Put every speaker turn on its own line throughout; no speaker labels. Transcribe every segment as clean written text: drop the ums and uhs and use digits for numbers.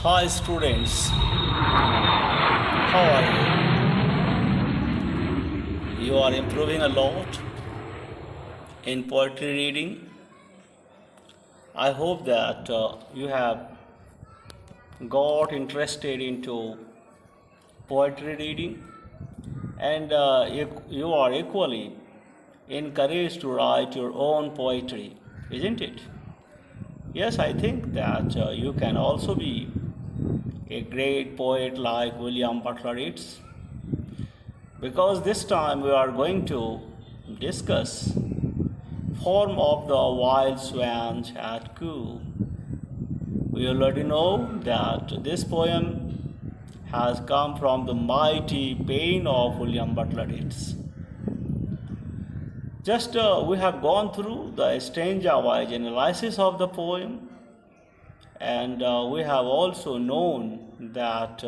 Hi students, how are you? You are improving a lot in poetry reading. I hope that you have got interested into poetry reading and you are equally encouraged to write your own poetry, isn't it? Yes, I think that you can also be a great poet like William Butler Yeats, because this time we are going to discuss form of the wild swans at Coo. We already know that this poem has come from the mighty pen of William Butler Yeats. Just we have gone through the stanza-wise analysis of the poem, and we have also known that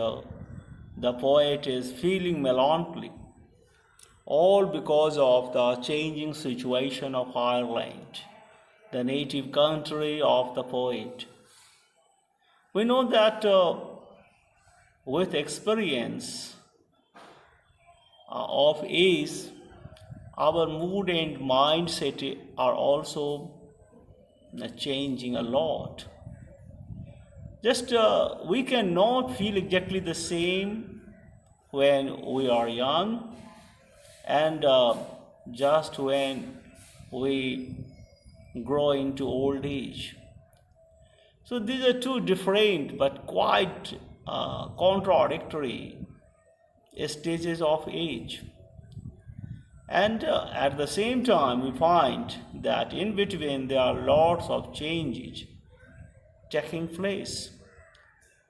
the poet is feeling melancholy, all because of the changing situation of Ireland, the native country of the poet. We know that with experience of age, our mood and mindset are also changing a lot. Just we cannot feel exactly the same when we are young and just when we grow into old age. So these are two different but quite contradictory stages of age. And at the same time, we find that in between there are lots of changes taking place,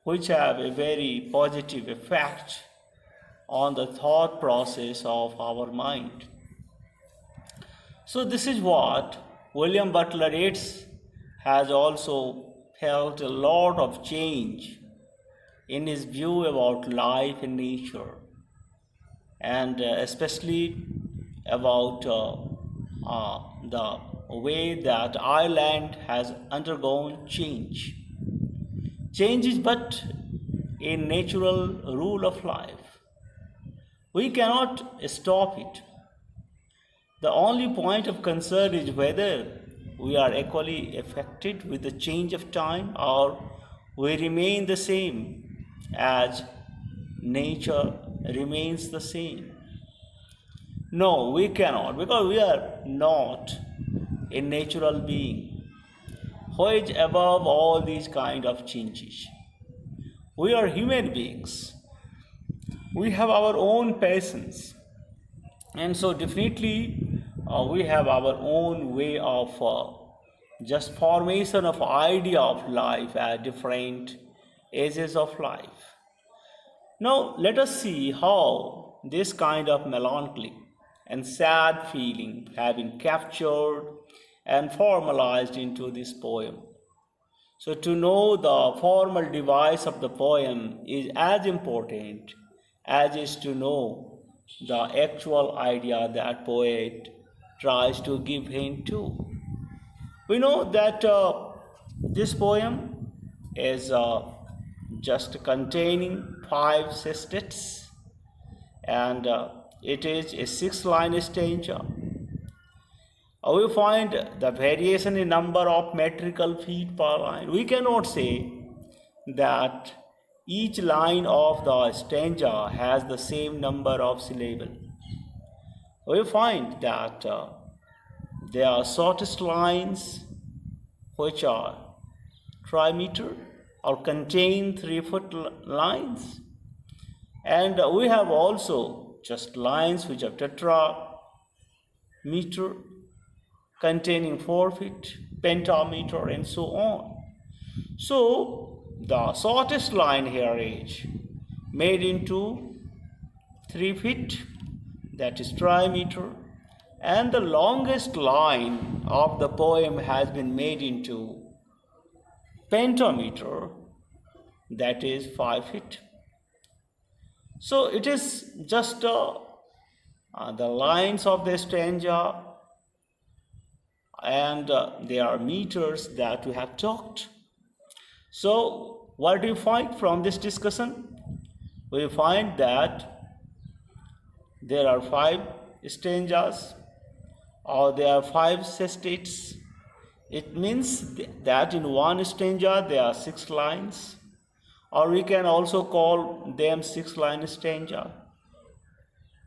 which have a very positive effect on the thought process of our mind. So this is what William Butler Yeats has also felt a lot of change in his view about life and nature, and especially about the way that Ireland has undergone changes but a natural rule of life. We cannot stop it. The only point of concern is whether we are equally affected with the change of time or we remain the same as nature remains the same. No, we cannot, because we are not a natural being who is above all these kind of changes. We are human beings. We have our own passions, and so definitely we have our own way of just formation of idea of life at different ages of life. Now let us see how this kind of melancholy and sad feeling have been captured and formalized into this poem. So to know the formal device of the poem is as important as is to know the actual idea that poet tries to give hint to. We know that this poem is just containing 5 sestets, and it is a 6-line stanza. We find the variation in number of metrical feet per line. We cannot say that each line of the stanza has the same number of syllables. We find that there are shortest lines which are trimeter or contain 3-foot lines, and we have also just lines which are tetrameter containing 4 feet, pentameter, and so on. So the shortest line here is made into 3 feet, that is trimeter, and the longest line of the poem has been made into pentameter, that is 5 feet. So it is just the lines of the stanza, and there are meters that we have talked. So What do you find from this discussion? We find that there are 5 stanzas, or there are 5 sestets. It means that in one stanza there are 6 lines, or we can also call them 6-line stanza.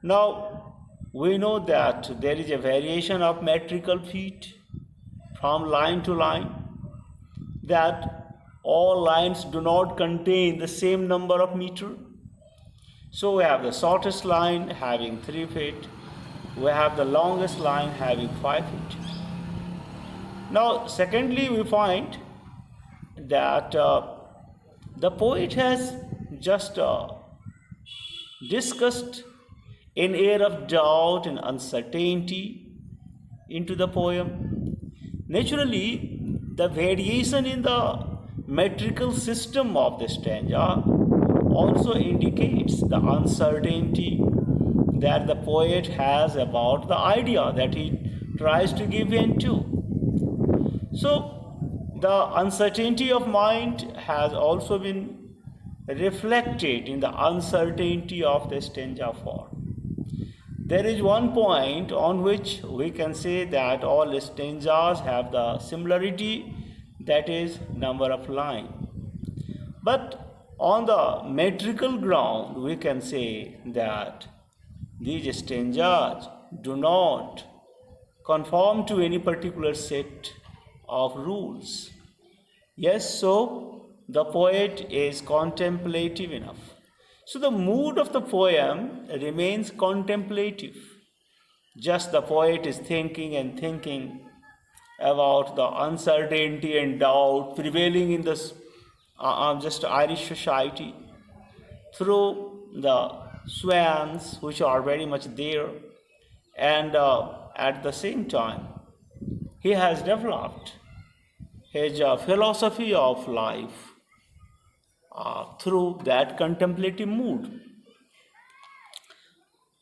Now, we know that there is a variation of metrical feet from line to line, that all lines do not contain the same number of meter. So we have the shortest line having 3 feet, we have the longest line having 5 feet. Now, secondly, we find that the poet has just discussed an air of doubt and uncertainty into the poem. Naturally, the variation in the metrical system of the stanza also indicates the uncertainty that the poet has about the idea that he tries to give into. So, the uncertainty of mind has also been reflected in the uncertainty of the stanza form. There is one point on which we can say that all stanzas have the similarity, that is number of lines. But on the metrical ground, we can say that these stanzas do not conform to any particular set of rules. Yes, so the poet is contemplative enough. So the mood of the poem remains contemplative. Just the poet is thinking and thinking about the uncertainty and doubt prevailing in this just Irish society through the swans which are very much there, and at the same time he has developed his philosophy of life through that contemplative mood.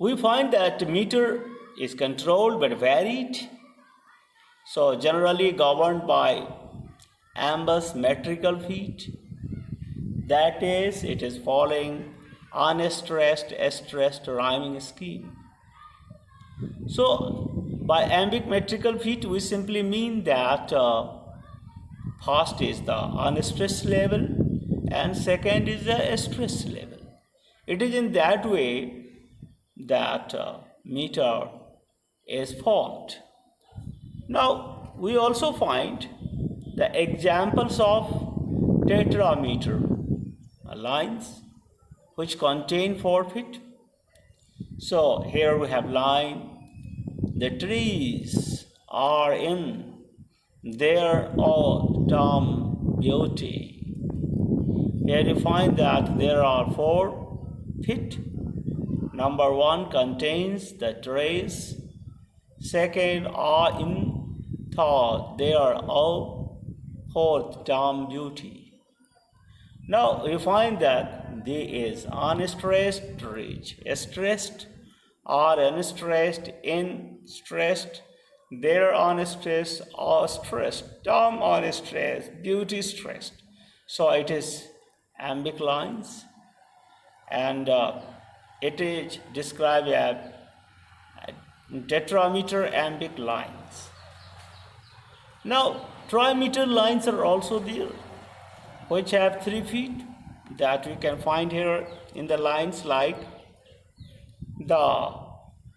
We find that meter is controlled but varied, so generally governed by ambus metrical feet. That is, it is following unstressed, stressed rhyming scheme. So, by iambic metrical feet, we simply mean that first is the unstressed level and second is the stressed level. It is in that way that meter is formed. Now, we also find the examples of tetrameter lines which contain 4 feet. So here we have line, the trees are in their autumn beauty. Here you find that there are 4 feet. Number 1 contains the trees. Second are in thought, they are all autumn beauty. Now we find that there is unstressed, rich, stressed, or unstressed, in stressed, there unstressed, or stressed, dumb unstressed, beauty stressed. So it is iambic lines, and it is described as tetrameter iambic lines. Now trimeter lines are also there, which have 3 feet, that we can find here in the lines like the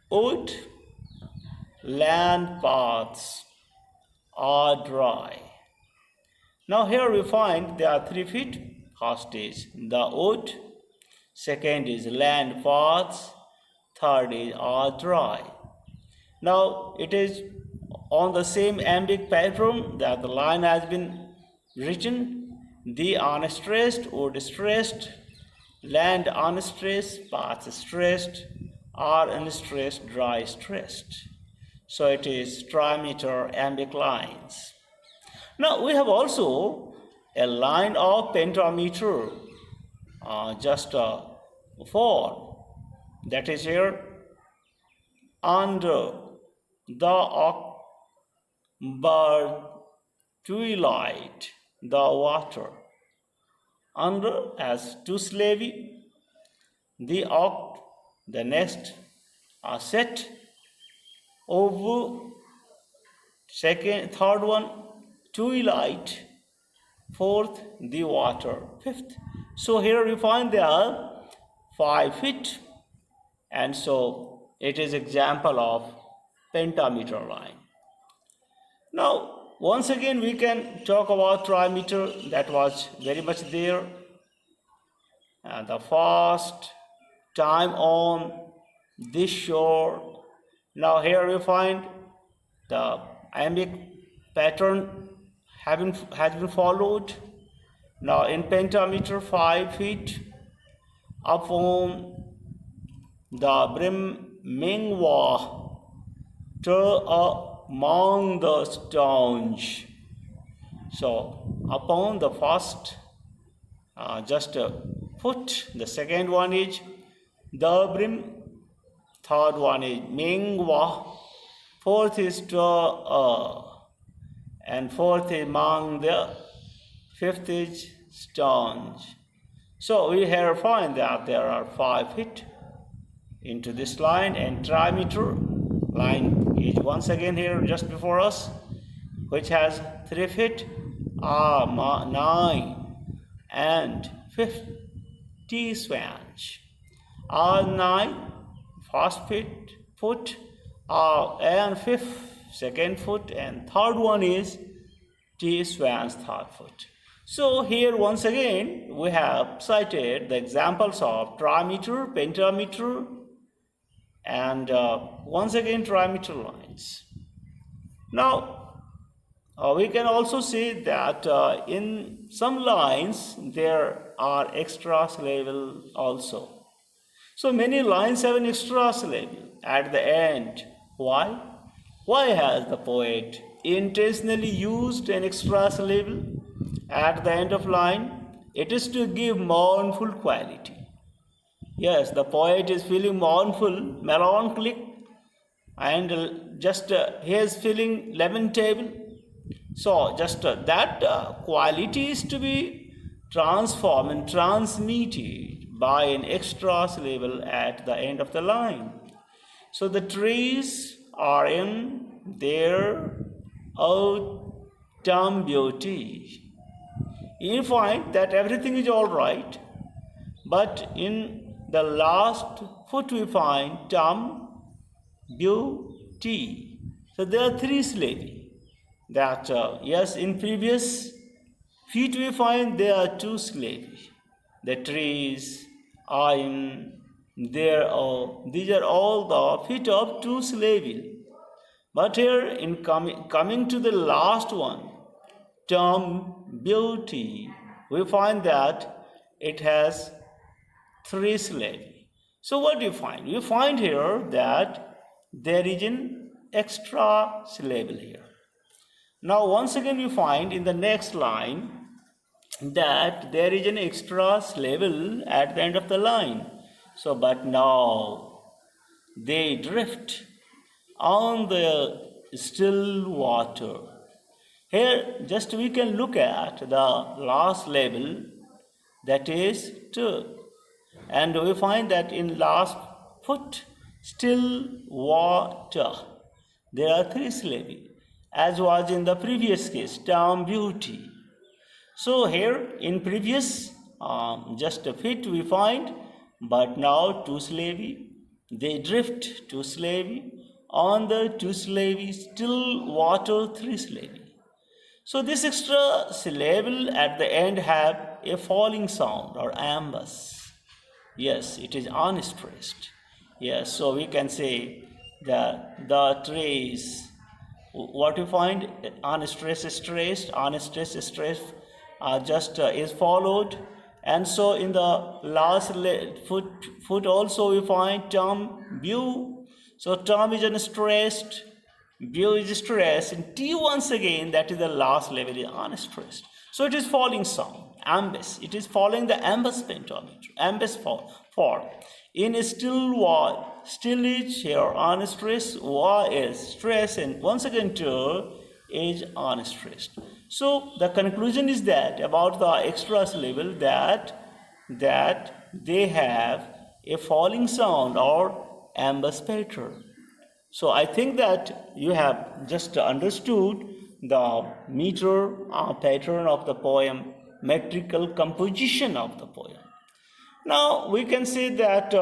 wood, land paths are dry. Now here we find there are 3 feet. First is the wood, second is land paths, third is are dry. Now it is on the same iambic pattern that the line has been written. The unstressed, wood stressed, land unstressed, paths stressed, are unstressed, dry stressed. So it is trimeter iambic lines. Now we have also a line of pentameter, just 4. That is here, under the October twilight, the water under as two slavey, the oct, the next set over second, third one, twilight, fourth, the water, fifth. So here we find there are 5 feet, and so it is example of pentameter line. Now, once again, we can talk about trimeter that was very much there. And the first time on this shore. Now here we find the iambic pattern has been followed. Now in pentameter 5 feet upon the brim Mingwa among the stones. So upon the first just a foot, the second one is the brim, third one is Mingwa, fourth is and fourth is among the, fifth is stones. So we here find that there are 5 feet into this line, and trimeter line is once again here just before us, which has 3 feet, 9 and 50 swans. 9 first foot, and fifth second foot, and third one is T swans third foot. So here once again we have cited the examples of trimeter, pentameter, and once again trimeter lines. Now we can also see that in some lines there are extra syllable also. So many lines have an extra syllable at the end. Why? Why has the poet intentionally used an extra syllable at the end of line? It is to give mournful quality. Yes, the poet is feeling mournful, melancholic, and just he is feeling lamentable. So just that quality is to be transformed and transmitted by an extra syllable at the end of the line. So the trees are in their autumn beauty. You find that everything is all right, but in the last foot we find tam, beauty. So there are 3 syllables. That yes, in previous feet we find there are 2 syllables. The trees are in there. These are all the feet of 2 syllables. But here in coming to the last one, term beauty, we find that it has 3 syllables. So what do you find? You find here that there is an extra syllable here. Now once again we find in the next line that there is an extra syllable at the end of the line. So but now they drift on the still water. Here just we can look at the last label, that is to, and we find that in last foot still water there are 3 syllables, as was in the previous case, term beauty. So here in previous just a feet we find, but now 2 syllables, they drift 2 syllables, on the 2 syllables, still water 3 syllables. So this extra syllable at the end have a falling sound or ambus. Yes, it is unstressed. Yes, so we can say that the trees, what you find, unstressed, stressed, unstressed, stressed, just is followed. And so in the last foot also we find term view. So term is unstressed, view is stressed, and T once again, that is the last level, is unstressed. So it is falling sound, ambus. It is following the ambus pentameter, ambus form. In a still wall, still is here unstressed, wa is stress, and once again to is unstressed. So the conclusion is that about the extrasyllable that they have a falling sound or ambus pattern. So I think that you have just understood the meter pattern of the poem, metrical composition of the poem. Now we can say that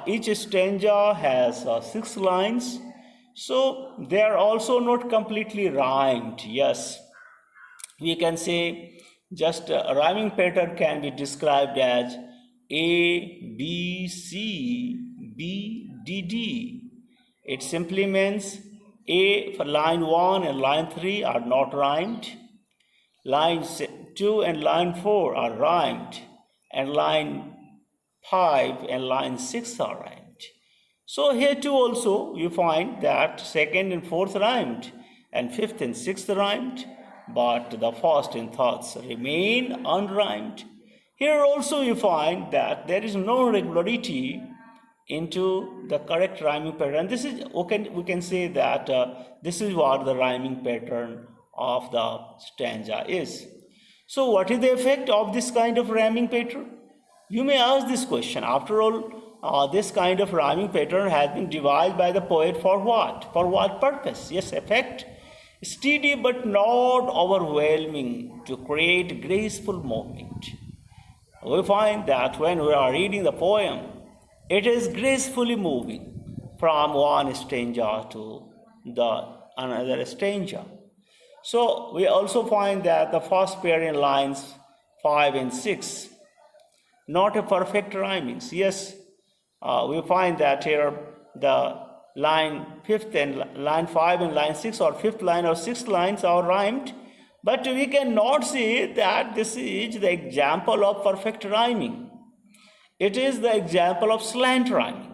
each stanza has 6 lines, so they are also not completely rhymed. Yes, we can say just a rhyming pattern can be described as A, B, C, B, D, D. It simply means A for line 1 and line 3 are not rhymed. Line 2 and line 4 are rhymed, and line 5 and line 6 are rhymed. So here too also you find that second and fourth rhymed, and fifth and sixth rhymed, but the first and third remain unrhymed. Here also you find that there is no regularity into the correct rhyming pattern. This is we can say that this is what the rhyming pattern of the stanza is. So what is the effect of this kind of rhyming pattern? You may ask this question. After all, this kind of rhyming pattern has been devised by the poet for what? For what purpose? Yes, effect. Steady but not overwhelming to create graceful movement. We find that when we are reading the poem, it is gracefully moving from one stanza to the another stanza. So we also find that the first pair in lines 5 and 6, not a perfect rhyming. Yes, we find that here the line 5th and line 5 and line 6 or 5th line or 6th lines are rhymed, but we cannot say that this is the example of perfect rhyming. It is the example of slant rhyming,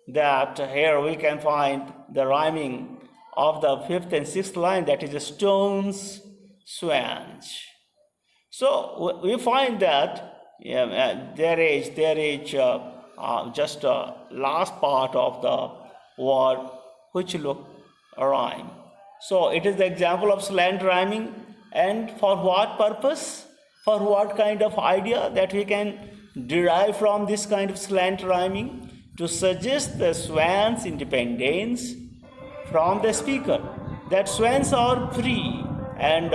that here we can find the rhyming of the 5th and 6th line, that is stones, swans. So we find that there is just a last part of the word which look rhyme. So it is the example of slant rhyming, and for what purpose? For what kind of idea that we can derive from this kind of slant rhyming? To suggest the swan's independence from the speaker, that swans are free and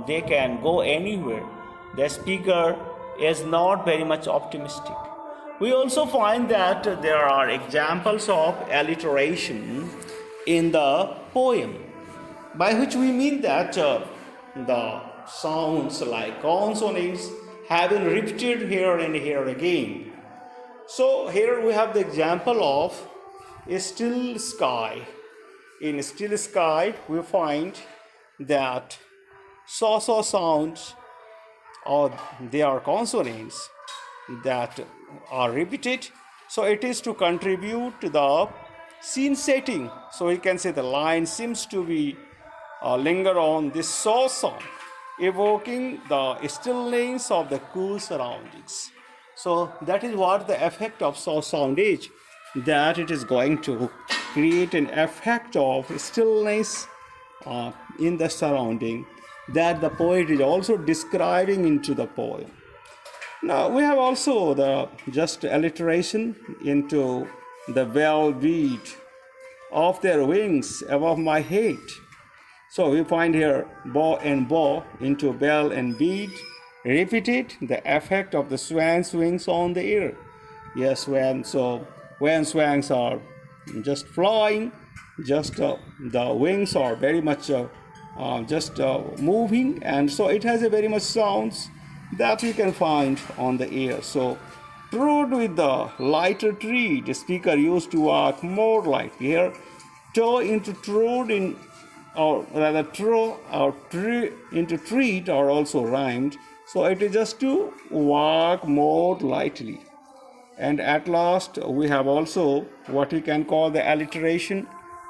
they can go anywhere. The speaker is not very much optimistic. We also find that there are examples of alliteration in the poem, by which we mean that the sounds like consonants have been repeated here and here again. So here we have the example of a still sky. In still sky, we find that saw sounds, or they are consonants that are repeated. So it is to contribute to the scene setting. So we can say the line seems to be linger on this saw sound, evoking the stillness of the cool surroundings. So that is what the effect of saw sound is, that it is going to create an effect of stillness in the surrounding that the poet is also describing into the poem. Now we have also the just alliteration into the well beat of their wings above my head. So we find here bow and bow into bell and beat, repeated the effect of the swan's wings on the air. Yes, when swans are just flying, just the wings are very much moving, and so it has a very much sounds that we can find on the air. So trod with the lighter tree, the speaker used to walk more lightly. Here, toe into trod in, or rather trow or tree into treat are also rhymed. So it is just to walk more lightly. And at last we have also what we can call the alliteration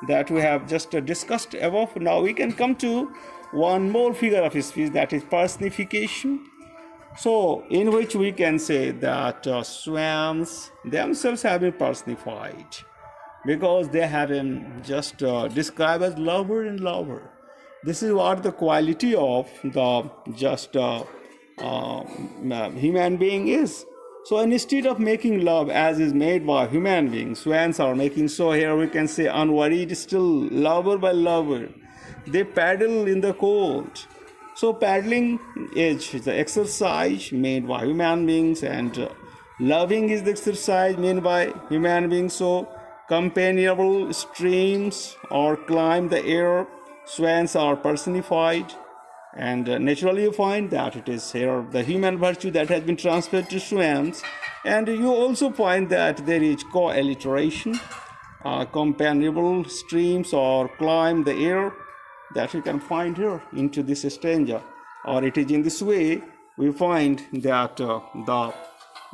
that we have just discussed above. Now we can come to one more figure of speech, that is personification. So in which we can say that swans themselves have been personified, because they have been just described as lover and lover.
This is what the quality of the just human being is. So instead of making love as is made by human beings, swans are making. So here we can say unworried, still lover by lover. They paddle in the cold. So paddling is the exercise made by human beings, and loving is the exercise made by human beings. So companionable streams or climb the air, swans are personified, and naturally you find that it is here the human virtue that has been transferred to swans. And you also find that there is co-alliteration, companionable streams or climb the air, that we can find here into this stanza. Or it is in this way we find that the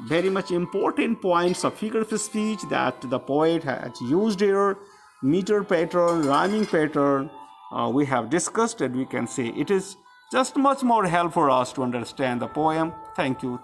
very much important points of figure of speech that the poet has used here, meter pattern, rhyming pattern, we have discussed, and we can say it is just much more help for us to understand the poem. Thank you.